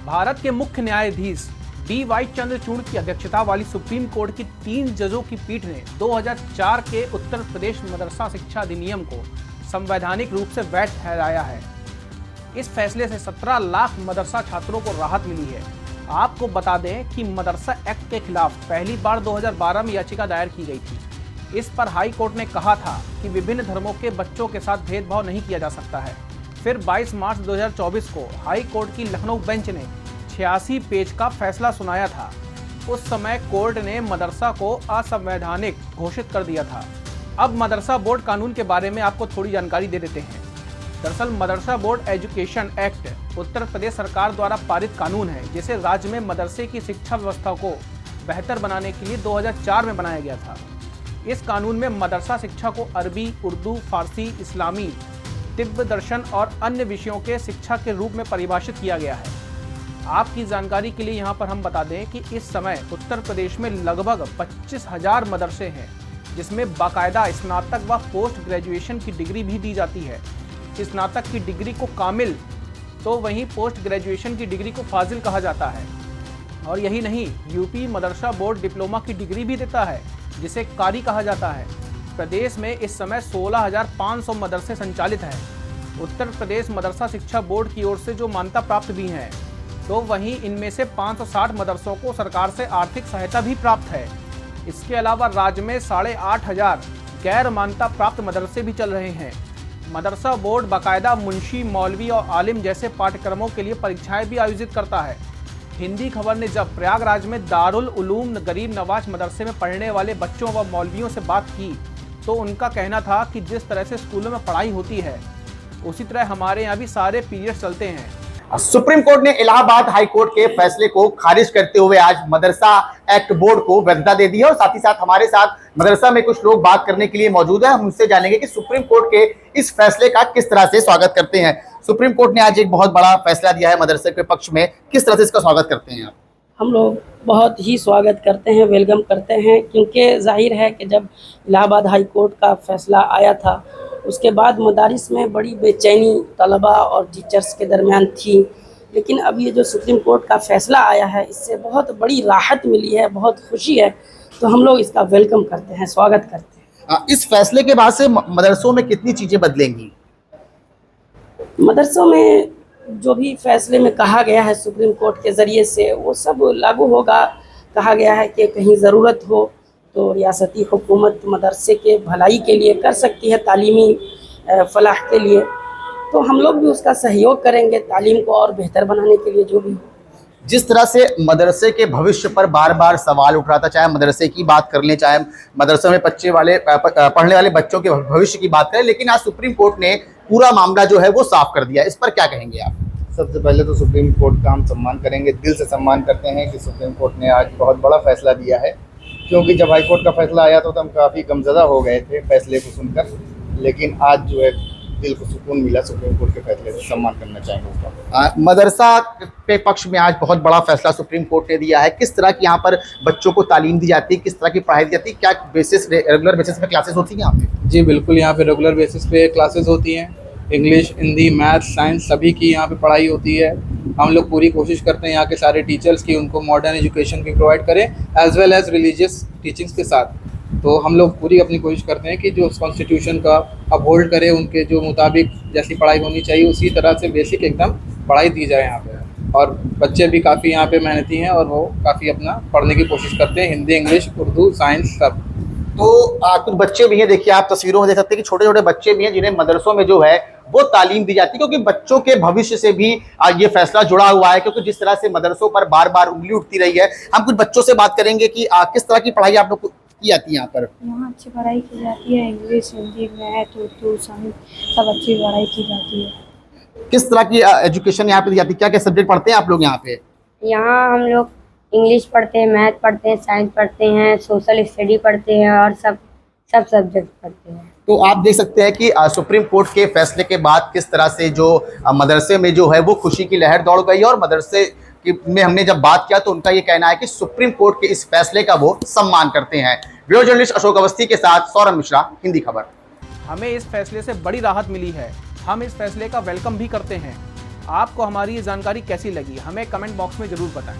भारत के मुख्य न्यायाधीश डी.वाई. चंद्रचूड़ की अध्यक्षता वाली सुप्रीम कोर्ट की 3 जजों की पीठ ने 2004 के उत्तर प्रदेश मदरसा शिक्षा अधिनियम को संवैधानिक रूप से वैध ठहराया है। इस फैसले से 17 लाख मदरसा छात्रों को राहत मिली है। आपको बता दें कि मदरसा एक्ट के खिलाफ पहली बार 2012 में याचिका दायर की गई थी। इस पर हाई कोर्ट ने कहा था कि विभिन्न धर्मों के बच्चों के साथ भेदभाव नहीं किया जा सकता है। फिर 22 मार्च 2024 को हाई कोर्ट की लखनऊ बेंच ने 86 पेज का फैसला सुनाया था। उस समय कोर्ट ने मदरसा को असंवैधानिक घोषित कर दिया था। अब मदरसा बोर्ड कानून के बारे में आपको थोड़ी जानकारी दे देते हैं। दरअसल मदरसा board education act Uttar Pradesh सरकार द्वारा पारित कानून है, जिसे राज्य में मदरसे की शिक्षा व्यवस्था को बेहतर बनाने के लिए 2004 में बनाया गया था। इस कानून में मदरसा शिक्षा को अरबी, उर्दू, फारसी, इस्लामी, तिब्बत दर्शन और अन्य विषयों के शिक्षा के रूप में परिभाषित किया गया है। आपकी जानकारी के लिए यहाँ पर हम बता दें कि इस समय उत्तर प्रदेश में लगभग 25,000 मदरसे हैं, जिसमें बाकायदा स्नातक व पोस्ट ग्रेजुएशन की डिग्री भी दी जाती है। स्नातक की डिग्री को कामिल तो वहीं पोस्ट ग्रेजुएशन की डिग्री को फाजिल कहा जाता है। और यही नहीं, यूपी मदरसा बोर्ड डिप्लोमा की डिग्री भी देता है, जिसे कारी कहा जाता है। प्रदेश में इस समय 16,500 मदरसे संचालित हैं। उत्तर प्रदेश मदरसा शिक्षा बोर्ड की ओर से जो मान्यता प्राप्त भी हैं, तो वहीं इनमें से 560 मदरसों को सरकार से आर्थिक सहायता भी प्राप्त है। इसके अलावा राज्य में 8,500 गैर मान्यता प्राप्त मदरसे भी चल रहे हैं। मदरसा बोर्ड बाकायदा मुंशी, मौलवी और आलिम जैसे पाठ्यक्रमों के लिए परीक्षाएं भी आयोजित करता है। हिंदी खबर ने जब प्रयागराज में दारुल उलूम गरीब नवाज मदरसे में पढ़ने वाले बच्चों व मौलवियों से बात की, तो उनका कहना था कि जिस तरह से स्कूलों में पढ़ाई होती है, उसी तरह हमारे यहाँ भी सारे पीरियड चलते हैं। सुप्रीम कोर्ट ने इलाहाबाद हाई कोर्ट के फैसले को खारिज करते हुए आज मदरसा एक्ट बोर्ड को वैधता दे दी है और साथ ही साथ हमारे साथ मदरसा में कुछ लोग बात करने के लिए मौजूद है। हम उनसे जानेंगे कि सुप्रीम कोर्ट के इस फैसले का किस तरह से स्वागत करते हैं। सुप्रीम कोर्ट ने आज एक बहुत बड़ा फैसला दिया है मदरसे के पक्ष में, किस तरह से इसका स्वागत करते हैं आप? हम लोग बहुत ही स्वागत करते हैं, वेलकम करते हैं, क्योंकि जाहिर है कि जब इलाहाबाद हाई कोर्ट का फैसला आया था, उसके बाद मदारिस में बड़ी बेचैनी तलबा और टीचर्स के दरमियान थी। लेकिन अब ये जो सुप्रीम कोर्ट का फैसला आया है, इससे बहुत बड़ी राहत मिली है, बहुत खुशी है। तो हम लोग इसका वेलकम करते हैं, स्वागत करते हैं। इस फैसले के बाद से मदरसों में कितनी चीज़ें बदलेंगी? मदरसों में जो भी फैसले में कहा गया है सुप्रीम कोर्ट के ज़रिए से, वो सब लागू होगा। कहा गया है कि कहीं ज़रूरत हो तो रियासती हुकूमत मदरसे के भलाई के लिए कर सकती है, तालीमी फलाह के लिए। तो हम लोग भी उसका सहयोग करेंगे, तालीम को और बेहतर बनाने के लिए जो भी हो। जिस तरह से मदरसे के भविष्य पर बार बार सवाल उठ रहा था, चाहे मदरसे की बात कर लें, चाहे मदरसे में पढ़ने वाले बच्चों के भविष्य की बात करें, लेकिन आज सुप्रीम कोर्ट ने पूरा मामला जो है वो साफ कर दिया। इस पर क्या कहेंगे आप? सबसे पहले तो सुप्रीम कोर्ट का हम सम्मान करेंगे, दिल से सम्मान करते हैं कि सुप्रीम कोर्ट ने आज बहुत बड़ा फैसला दिया है। क्योंकि जब हाई कोर्ट का फैसला आया तो हम काफ़ी गमज़दा हो गए थे फैसले को सुनकर, लेकिन आज जो है दिल को सुकून मिला। सुप्रीम कोर्ट के फैसले से सम्मान करना चाहेंगे उसका। मदरसा के पक्ष में आज बहुत बड़ा फैसला सुप्रीम कोर्ट ने दिया है। किस तरह की यहाँ पर बच्चों को तालीम दी जाती है, किस तरह की पढ़ाई दी जाती है, क्या रेगुलर बेसिस पे क्लासेस होती हैं यहाँ पे? जी बिल्कुल, यहाँ पे रेगुलर बेसिस पे क्लासेस होती हैं। इंग्लिश, हिंदी, मैथ, साइंस सभी की यहाँ पे पढ़ाई होती है। हम लोग पूरी कोशिश करते हैं यहाँ के सारे टीचर्स की उनको मॉडर्न एजुकेशन की प्रोवाइड करें, as well as religious teachings के साथ। तो हम लोग पूरी अपनी कोशिश करते हैं कि जो कॉन्स्टिट्यूशन का अपहोल्ड करे, उनके जो मुताबिक जैसी पढ़ाई होनी चाहिए उसी तरह से बेसिक एकदम पढ़ाई दी जाए यहाँ पे। और बच्चे भी काफ़ी यहाँ पे मेहनती हैं और वो काफ़ी अपना पढ़ने की कोशिश करते हैं, हिंदी, इंग्लिश, उर्दू, साइंस सब। तो कुछ बच्चे भी हैं, देखिए आप तस्वीरों में देख सकते हैं कि छोटे छोटे बच्चे भी हैं जिन्हें मदरसों में जो है वो तालीम दी जाती है, क्योंकि बच्चों के भविष्य से भी ये फैसला जुड़ा हुआ है। क्योंकि जिस तरह से मदरसों पर बार बार उंगली उठती रही है, हम कुछ बच्चों से बात करेंगे कि किस तरह की पढ़ाई आप लोग की जाती है यहाँ पर? यहाँ अच्छी पढ़ाई की जाती है, English, Hindi, math, Urdu, science सब अच्छी पढ़ाई की जाती है। किस तरह की एजुकेशन यहाँ पे दी जाती है, क्या क्या सब्जेक्ट पढ़ते हैं आप लोग यहाँ पे? यहाँ हम लोग इंग्लिश पढ़ते हैं, मैथ पढ़ते हैं, साइंस पढ़ते हैं, सोशल स्टडी पढ़ते हैं और सब सब्जेक्ट पढ़ते हैं। तो आप देख सकते हैं कि सुप्रीम कोर्ट के फैसले के बाद किस तरह से जो मदरसे में जो है वो खुशी की लहर दौड़ गई है। और मदरसे में हमने जब बात किया तो उनका ये कहना है कि सुप्रीम कोर्ट के इस फैसले का वो सम्मान करते हैं। वीडियो जर्नलिस्ट अशोक अवस्थी के साथ सौरभ मिश्रा, हिंदी खबर। हमें इस फैसले से बड़ी राहत मिली है, हम इस फैसले का वेलकम भी करते हैं। आपको हमारी ये जानकारी कैसी लगी हमें कमेंट बॉक्स में जरूर बताएं।